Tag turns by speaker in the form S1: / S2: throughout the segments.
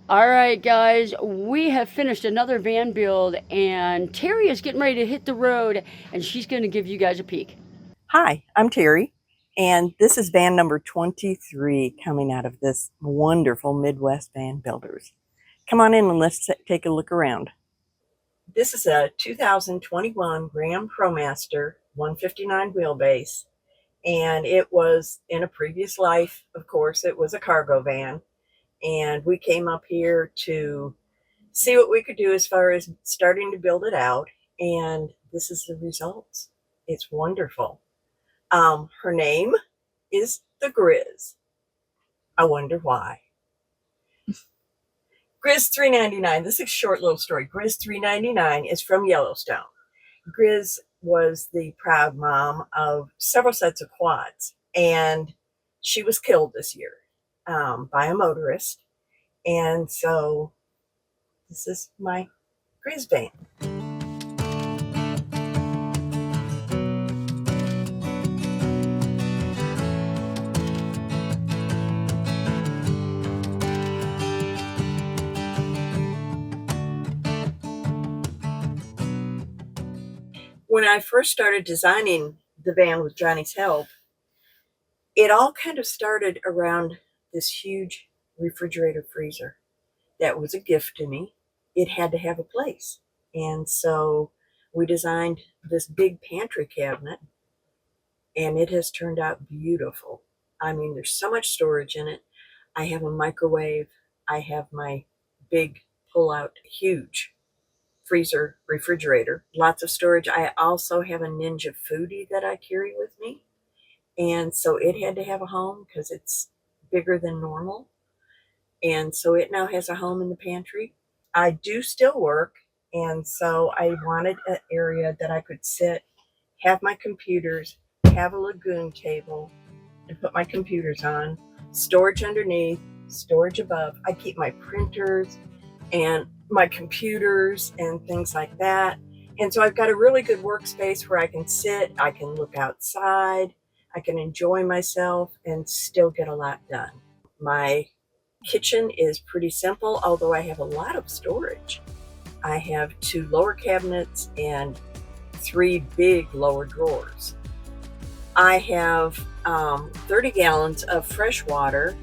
S1: All right, guys, we have finished another van build, and Terry is getting ready to hit the road, and she's going to give you guys a peek.
S2: Hi, I'm Terry, and this is van number 23 coming out of this wonderful Midwest Van Builders. Come on in and let's take a look around. This is a 2021 Ram Promaster 159 wheelbase, and it was in a previous life, of course, it was a cargo van, and we came up here to see what we could do as far as starting to build it out, and this is the results. It's wonderful. Her name is the Grizz. I wonder why. Grizz 399. This is a short little story. Grizz 399 is from Yellowstone. Grizz was the proud mom of several sets of quads, and she was killed this year by a motorist. And so this is my Grizz van. When I first started designing the van with Jonnie's help, it all kind of started around this huge refrigerator freezer that was a gift to me. It had to have a place. And so we designed this big pantry cabinet, and it has turned out beautiful. I mean, there's so much storage in it. I have a microwave. I have my big pull-out, huge freezer refrigerator, lots of storage. I also have a Ninja Foodie that I carry with me. And so it had to have a home because it's bigger than normal. And so it now has a home in the pantry. I do still work, and so I wanted an area that I could sit, have my computers, have a lagoon table, and put my computers on, storage underneath, storage above. I keep my printers and my computers and things like that. And so I've got a really good workspace where I can sit, I can look outside, I can enjoy myself and still get a lot done. My kitchen is pretty simple, although I have a lot of storage. I have 2 lower cabinets and 3 big lower drawers. I have 30 gallons of fresh water.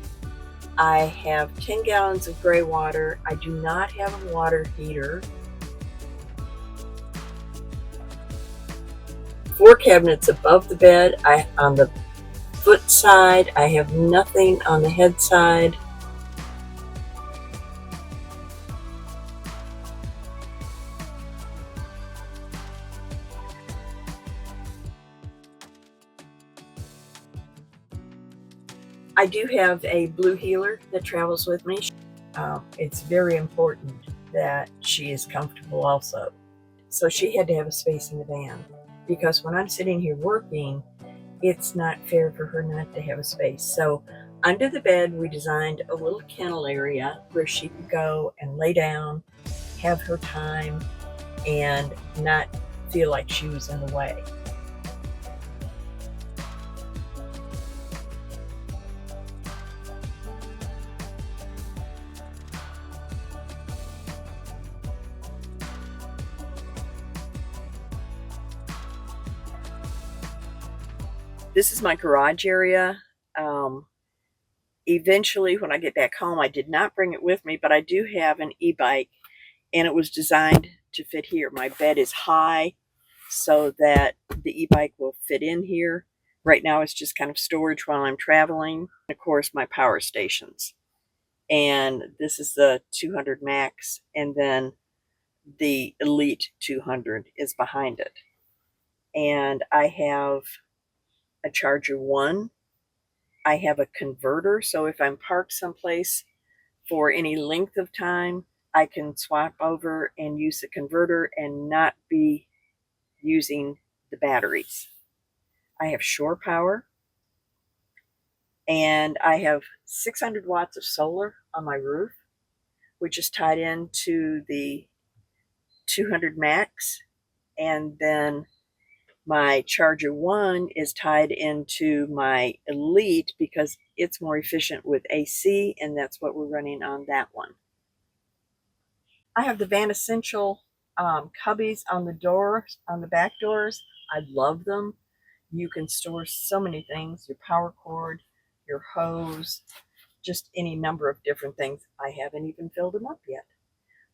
S2: I have 10 gallons of gray water. I do not have a water heater. 4 cabinets above the bed. On the foot side, I have nothing on the head side. I do have a blue heeler that travels with me. It's very important that she is comfortable also. So she had to have a space in the van, because when I'm sitting here working, it's not fair for her not to have a space. So under the bed, we designed a little kennel area where she could go and lay down, have her time, and not feel like she was in the way. This is my garage area. Eventually, when I get back home, I did not bring it with me, but I do have an e-bike, and it was designed to fit here. My bed is high so that the e-bike will fit in here. Right now, it's just kind of storage while I'm traveling. Of course, my power stations. And this is the 200 Max, and then the Elite 200 is behind it. And I have a Charger 1. I have a converter, so if I'm parked someplace for any length of time, I can swap over and use the converter and not be using the batteries. I have shore power, and I have 600 watts of solar on my roof, which is tied into the 200 Max, and then my Charger 1 is tied into my Elite because it's more efficient with AC, and that's what we're running on that one. I have the Van Essential cubbies on the doors, on the back doors. I love them. You can store so many things, your power cord, your hose, just any number of different things. I haven't even filled them up yet.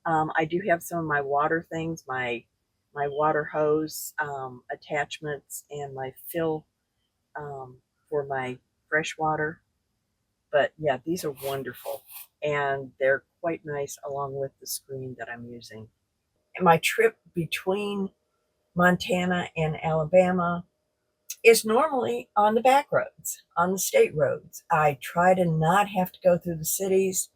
S2: I do have some of my water things, my water hose attachments, and my fill for my fresh water. But yeah, these are wonderful, and they're quite nice along with the screen that I'm using. And my trip between Montana and Alabama is normally on the back roads, on the state roads. I try to not have to go through the cities.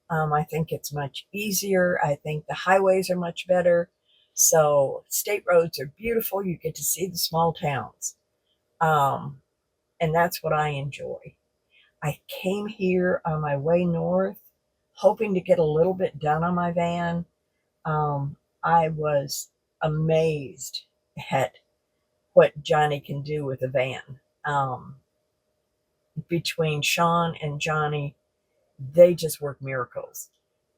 S2: I think it's much easier. I think the highways are much better. So state roads are beautiful. You get to see the small towns. Um, and that's what I enjoy. I came here on my way north, hoping to get a little bit done on my van. I was amazed at what Jonnie can do with a van. Between Sean and Jonnie, they just work miracles.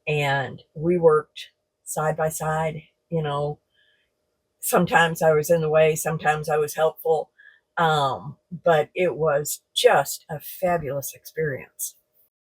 S2: And we worked side by side, you know. Sometimes I was in the way, sometimes I was helpful. But it was just a fabulous experience.